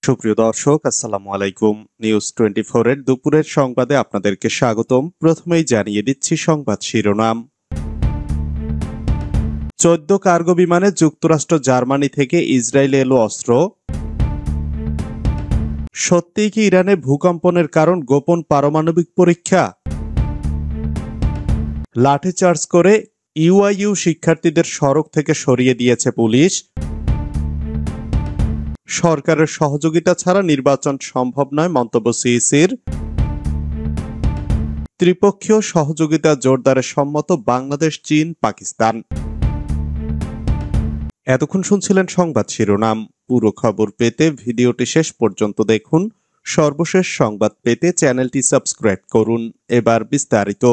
সুপ্রিয় দর্শক, আসসালামু আলাইকুম। নিউজ 24 এর দুপুরের সংবাদে আপনাদেরকে স্বাগতম। প্রথমেই জানিয়ে দিচ্ছি সংবাদ শিরোনাম। 14 কার্গো বিমানে যুক্তরাষ্ট্র জার্মানি থেকে ইসরায়েলে এলো অস্ত্র। সত্যিই কি ইরানে ভূকম্পনের কারণ গোপন পারমাণবিক পরীক্ষা? লাঠিচার্জ করে ইউআইইউ শিক্ষার্থীদের সড়ক থেকে সরিয়ে দিয়েছে পুলিশ। সরকারের সহযোগিতা ছাড়া নির্বাচন সম্ভব নয় মন্তব্য সিইসির। ত্রিপক্ষীয় সহযোগিতা জোরদারে সম্মত বাংলাদেশ, চীন, পাকিস্তান। এতক্ষণ শুনছিলেন সংবাদ শিরোনাম। পুরো খবর পেতে ভিডিওটি শেষ পর্যন্ত দেখুন। সর্বশেষ সংবাদ পেতে চ্যানেলটি সাবস্ক্রাইব করুন। এবার বিস্তারিত।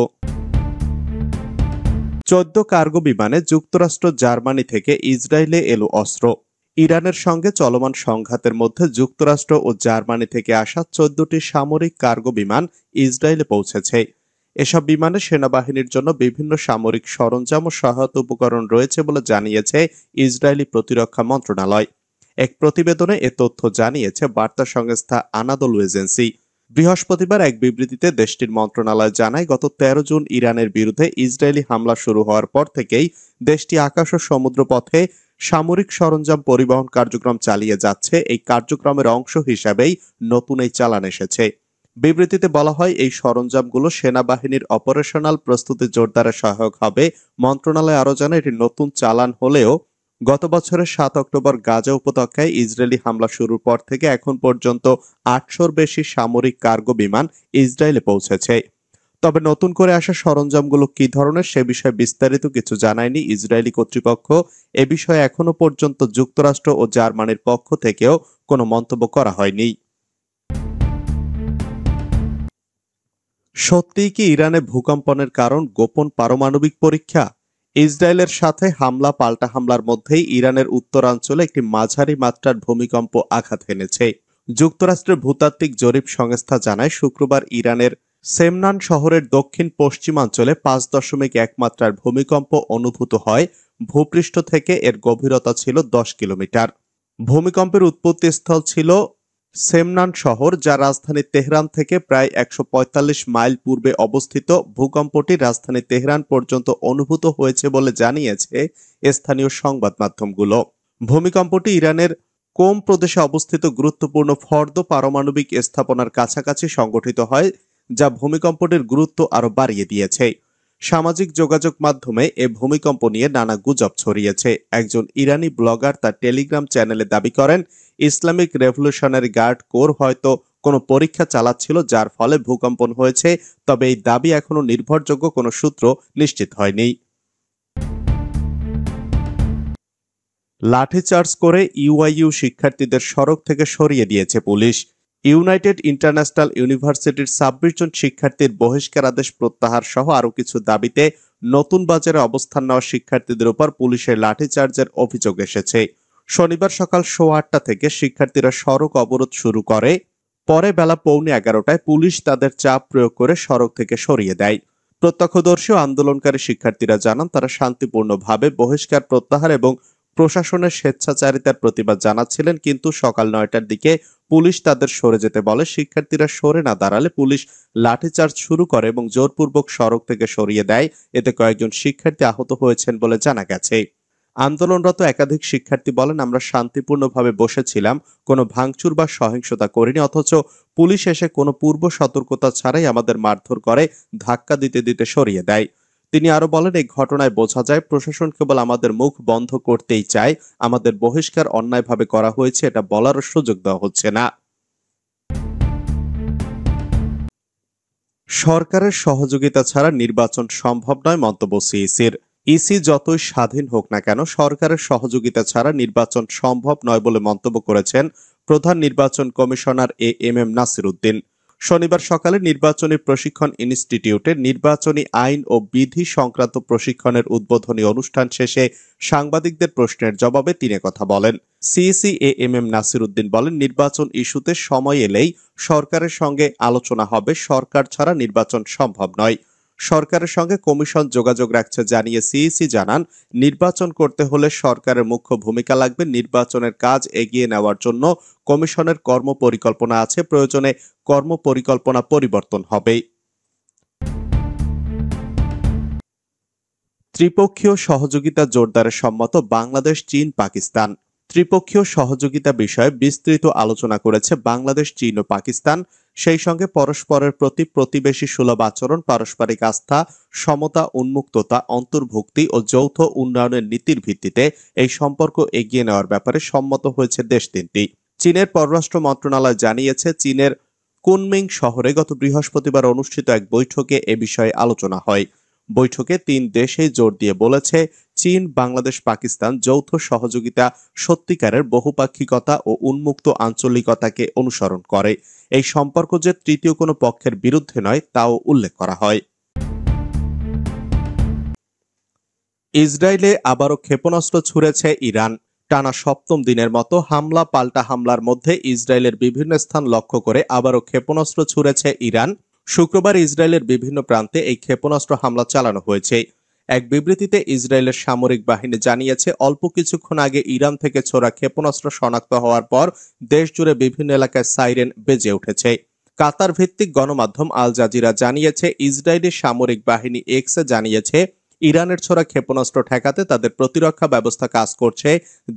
14 কার্গো বিমানে যুক্তরাষ্ট্র জার্মানি থেকে ইসরায়েলে এলো অস্ত্র। ইরানের সঙ্গে চলমান সংঘাতের মধ্যে যুক্তরাষ্ট্র ও জার্মানি থেকে আসা 14টি সামরিক কার্গো বিমান ইসরায়েলে পৌঁছেছে। এসব বিমানে সেনাবাহিনীর জন্য বিভিন্ন সামরিক সরঞ্জাম ও সহায়তা উপকরণ রয়েছে বলে জানিয়েছে ইসরায়েলি প্রতিরক্ষা মন্ত্রণালয়। এক প্রতিবেদনে এ তথ্য জানিয়েছে বার্তা সংস্থা আনাদোলু এজেন্সি। বৃহস্পতিবার এক বিবৃতিতে দেশটির মন্ত্রণালয় জানায়, গত 13 জুন ইরানের বিরুদ্ধে ইসরায়েলি হামলা শুরু হওয়ার পর থেকেই দেশটি আকাশ ও সমুদ্র পথে সামরিক সরঞ্জাম পরিবহন কার্যক্রম চালিয়ে যাচ্ছে। এই কার্যক্রমের অংশ হিসাবেই নতুন এই চালান এসেছে। বিবৃতিতে বলা হয়, এই সরঞ্জামগুলো সেনাবাহিনীর অপারেশনাল প্রস্তুতি জোরদারে সহায়ক হবে। মন্ত্রণালয় আরও জানায়, এটি নতুন চালান হলেও গত বছরের 7 অক্টোবর গাজা উপত্যকায় ইসরায়েলি হামলা শুরুর পর থেকে এখন পর্যন্ত 800-র বেশি সামরিক কার্গো বিমান ইসরায়েলে পৌঁছেছে। তবে নতুন করে আসা সরঞ্জামগুলো কি ধরনের সে বিষয়ে বিস্তারিত কিছু জানায়নি ইসরায়েলি কর্তৃপক্ষ। এ বিষয়ে এখনো পর্যন্ত যুক্তরাষ্ট্র ও জার্মানির পক্ষ থেকেও কোনো মন্তব্য করা হয়নি। সত্যিই কি ইরানে ভূকম্পনের কারণ গোপন পারমাণবিক পরীক্ষা? ইসরায়েলের সাথে হামলা পাল্টা হামলার মধ্যেই ইরানের উত্তরাঞ্চলে একটি মাঝারি মাত্রার ভূমিকম্প আঘাত হেনেছে। যুক্তরাষ্ট্রের ভূতাত্ত্বিক জরিপ সংস্থা জানায়, শুক্রবার ইরানের সেমনান শহরের দক্ষিণ পশ্চিমাঞ্চলে 5.1 মাত্রার ভূমিকম্প অনুভূত হয়। ভূপৃষ্ঠ থেকে এর গভীরতা ছিল 10 কিলোমিটার। ভূমিকম্পের উৎপত্তিস্থল ছিল সেমনান শহর, যা রাজধানী তেহরান থেকে প্রায় 145 মাইল পূর্বে অবস্থিত। ভূকম্পটি রাজধানী তেহরান পর্যন্ত অনুভূত হয়েছে বলে জানিয়েছে স্থানীয় সংবাদ মাধ্যমগুলো। ভূমিকম্পটি ইরানের কোম প্রদেশে অবস্থিত গুরুত্বপূর্ণ ফর্দ পারমাণবিক স্থাপনার কাছাকাছি সংঘটিত হয়, যা ভূমিকম্পটির গুরুত্ব আরো বাড়িয়ে দিয়েছে। সামাজিক যোগাযোগ মাধ্যমে এ ভূমিকম্প নিয়ে নানা গুজব ছড়িয়েছে। একজন ইরানি ব্লগার তার টেলিগ্রাম চ্যানেলে দাবি করেন, ইসলামিক রেভলিউশনারি গার্ড কোর হয়তো কোনো পরীক্ষা চালাচ্ছিল, যার ফলে ভূকম্পন হয়েছে। তবে এই দাবি এখনো নির্ভরযোগ্য কোনো সূত্র নিশ্চিত হয়নি। লাঠিচার্জ করে ইউআইইউ শিক্ষার্থীদের সড়ক থেকে সরিয়ে দিয়েছে পুলিশ। ইউনাইটেড ইন্টারন্যাশনাল ইউনিভার্সিটির 26 জন শিক্ষার্থীর বহিষ্কারাদেশ প্রত্যাহার সহ আরও কিছু দাবিতে নতুন বাজারে অবস্থান নেওয়া শিক্ষার্থীদের উপর পুলিশের লাঠিচার্জের অভিযোগ এসেছে। শনিবার সকাল 8:15 থেকে শিক্ষার্থীরা সড়ক অবরোধ শুরু করে। পরে বেলা 11:15টায় পুলিশ তাদের চাপ প্রয়োগ করে সড়ক থেকে সরিয়ে দেয়। প্রত্যক্ষদর্শী ও আন্দোলনকারী শিক্ষার্থীরা জানান, তারা শান্তিপূর্ণভাবে বহিষ্কার প্রত্যাহার এবং প্রশাসনের স্বেচ্ছাচারিতার প্রতিবাদ জানাচ্ছিলেন, কিন্তু সকাল 9টার দিকে পুলিশ তাদের সরে যেতে বলে। শিক্ষার্থীরা সরে না দাঁড়ালে পুলিশ লাঠিচার্জ শুরু করে এবং জোরপূর্বক সড়ক থেকে সরিয়ে দেয়। এতে কয়েকজন শিক্ষার্থী আহত হয়েছেন বলে জানা গেছে। আন্দোলনরত একাধিক শিক্ষার্থী বলেন, আমরা শান্তিপূর্ণভাবে বসেছিলাম, কোনো ভাঙচুর বা সহিংসতা করিনি, অথচ পুলিশ এসে কোনো পূর্ব সতর্কতা ছাড়াই আমাদের মারধর করে, ধাক্কা দিতে দিতে সরিয়ে দেয়। তিনি আরো বলেন, এই ঘটনায় বোঝা যায় প্রশাসন কেবল আমাদের মুখ বন্ধ করতেই চায়। আমাদের বহিষ্কার অন্যায়ভাবে করা হয়েছে এটা বলারও সুযোগ দেওয়া হচ্ছে না। সরকারের সহযোগিতা ছাড়া নির্বাচন সম্ভব নয় মন্তব্য সিইসির। ইসি যতই স্বাধীন হোক না কেন, সরকারের সহযোগিতা ছাড়া নির্বাচন সম্ভব নয় বলে মন্তব্য করেছেন প্রধান নির্বাচন কমিশনার এএমএম নাসির উদ্দিন। শনিবার সকালে নির্বাচনী প্রশিক্ষণ ইনস্টিটিউটে নির্বাচনী আইন ও বিধি সংক্রান্ত প্রশিক্ষণের উদ্বোধনী অনুষ্ঠান শেষে সাংবাদিকদের প্রশ্নের জবাবে তিনি কথা বলেন। সিইসি এএমএম নাসির উদ্দিন বলেন, নির্বাচন ইস্যুতে সময় এলেই সরকারের সঙ্গে আলোচনা হবে, সরকার ছাড়া নির্বাচন সম্ভব নয়। সরকারের সঙ্গে কমিশন যোগাযোগ রাখছে জানিয়ে সিইসি জানান, নির্বাচন করতে হলে সরকারের মুখ্য ভূমিকা লাগবে। নির্বাচনের কাজ এগিয়ে নেওয়ার জন্য কমিশনের কর্মপরিকল্পনা আছে, প্রয়োজনে কর্মপরিকল্পনা পরিবর্তন হবে। ত্রিপক্ষীয় সহযোগিতা জোরদারের সম্মত বাংলাদেশ, চীন, পাকিস্তান। ত্রিপক্ষীয় সহযোগিতা বিষয়ে বিস্তৃত আলোচনা করেছে বাংলাদেশ, চীন ও পাকিস্তান। সেই সঙ্গে পরস্পরের প্রতি প্রতিবেশী সুলভ আচরণ, পারস্পরিক আস্থা, সমতা, উন্মুক্ততা, অন্তর্ভুক্তি ও যৌথ উন্নয়নের নীতির ভিত্তিতে এই সম্পর্ক এগিয়ে নেওয়ার ব্যাপারে সম্মত হয়েছে দেশ তিনটি। চীনের পররাষ্ট্র মন্ত্রণালয় জানিয়েছে, চীনের কুনমিং শহরে গত বৃহস্পতিবার অনুষ্ঠিত এক বৈঠকে এ বিষয়ে আলোচনা হয়। বৈঠকে তিন দেশেই জোর দিয়ে বলেছে, চীন, বাংলাদেশ, পাকিস্তান যৌথ সহযোগিতা সত্যিকারের বহুপাক্ষিকতা ও উন্মুক্ত আঞ্চলিকতাকে অনুসরণ করে। এই সম্পর্ক যে তৃতীয় কোনো পক্ষের বিরুদ্ধে নয় তাও উল্লেখ করা হয়। ইসরায়েলে আবারও ক্ষেপণাস্ত্র ছুড়েছে ইরান। টানা সপ্তম দিনের মতো হামলা পাল্টা হামলার মধ্যে ইসরায়েলের বিভিন্ন স্থান লক্ষ্য করে আবারও ক্ষেপণাস্ত্র ছুড়েছে ইরান। শুক্রবার ইসরায়েলের বিভিন্ন প্রান্তে এই ক্ষেপণাস্ত্র হামলা চালানো হয়েছে। এক বিবৃতিতে ইসরায়েলের সামরিক বাহিনী জানিয়েছে, অল্প কিছুক্ষণ আগে ইরান থেকে ছোড়া ক্ষেপণাস্ত্র শনাক্ত হওয়ার পর দেশ জুড়ে বিভিন্ন এলাকায় সাইরেন বেজে উঠেছে। কাতার ভিত্তিক গণমাধ্যম আল জাজিরা জানিয়েছে, ইসরায়েলি সামরিক বাহিনী এক্সে জানিয়েছে, ইরানের ছোড়া ক্ষেপণাস্ত্র ঠেকাতে তাদের প্রতিরক্ষা ব্যবস্থা কাজ করছে।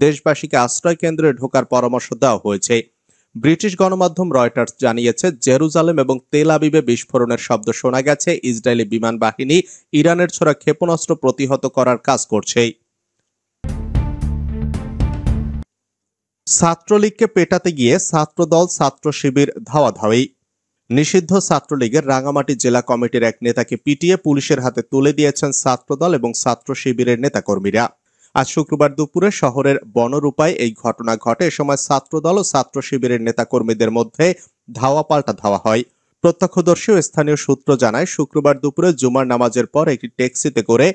দেশবাসীকে আশ্রয় কেন্দ্রে ঢোকার পরামর্শ দেওয়া হয়েছে। ব্রিটিশ গণমাধ্যম রয়টার্স জানিয়েছে, জেরুজালেম এবং তেল আবিবে বিস্ফোরণের শব্দ শোনা গেছে। ইসরায়েলি বিমান বাহিনী ইরানের ছোড়া ক্ষেপণাস্ত্র প্রতিহত করার কাজ করছে। ছাত্রলীগকে পেটাতে গিয়ে ছাত্রদল ছাত্র শিবির ধাওয়াধাওয়ি। নিষিদ্ধ ছাত্রলীগের রাঙামাটি জেলা কমিটির এক নেতাকে পিটিয়ে পুলিশের হাতে তুলে দিয়েছেন ছাত্রদল এবং ছাত্র শিবিরের নেতাকর্মীরা। আজ শুক্রবার দুপুরে শহরের বনরূপায় এই ঘটনা ঘটে। এ সময় ছাত্রদল ও ছাত্র শিবিরের নেতাকর্মীদের মধ্যে ধাওয়া পাল্টা ধাওয়া হয়। প্রত্যক্ষদর্শী ও স্থানীয় সূত্র জানায়, শুক্রবার দুপুরে জুমার নামাজের পর একটি ট্যাক্সিতে করে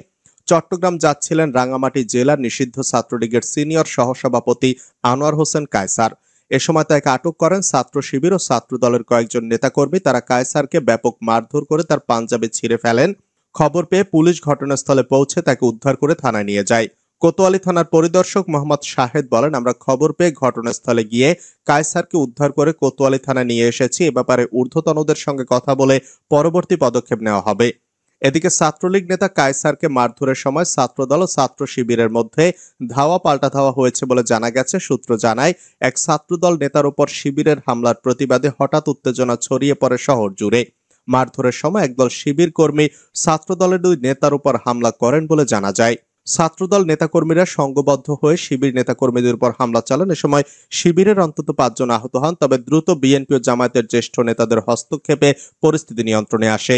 চট্টগ্রাম যাচ্ছিলেন রাঙামাটি জেলার নিষিদ্ধ ছাত্রলীগের সিনিয়র সহসভাপতি আনোয়ার হোসেন কায়সার। এ সময় তাকে আটক করেন ছাত্র শিবির ও ছাত্র দলের কয়েকজন নেতাকর্মী। তারা কায়সারকে ব্যাপক মারধর করে তার পাঞ্জাবি ছিঁড়ে ফেলেন। খবর পেয়ে পুলিশ ঘটনাস্থলে পৌঁছে তাকে উদ্ধার করে থানায় নিয়ে যায়। কোতোয়ালি থানার পরিদর্শক মোহাম্মদ শাহেদ বলেন, আমরা খবর পেয়ে ঘটনাস্থলে গিয়ে কায়সারকে উদ্ধার করে কোতোয়ালি থানায় নিয়ে এসেছি। এ ব্যাপারে ঊর্ধ্বতনদের সঙ্গে কথা বলে পরবর্তী পদক্ষেপ নেওয়া হবে। এদিকে ছাত্রলীগ নেতা কায়সারকে মারধরের সময় ছাত্রদল ও ছাত্র শিবিরের মধ্যে ধাওয়া পাল্টা ধাওয়া হয়েছে বলে জানা গেছে। সূত্র জানায়, এক ছাত্রদল নেতার উপর শিবিরের হামলার প্রতিবাদে হঠাৎ উত্তেজনা ছড়িয়ে পড়ে শহর জুড়ে। মারধরের সময় একদল শিবির কর্মী ছাত্রদলের দুই নেতার উপর হামলা করেন বলে জানা যায়। ছাত্রদল নেতাকর্মীরা সংঘবদ্ধ হয়ে শিবির নেতাকর্মীদের উপর হামলা চালান। এ সময় শিবিরের অন্তত 5 জন আহত হন। তবে দ্রুত বিএনপি ও জামায়াতের জ্যেষ্ঠ নেতাদের হস্তক্ষেপে পরিস্থিতি নিয়ন্ত্রণে আসে।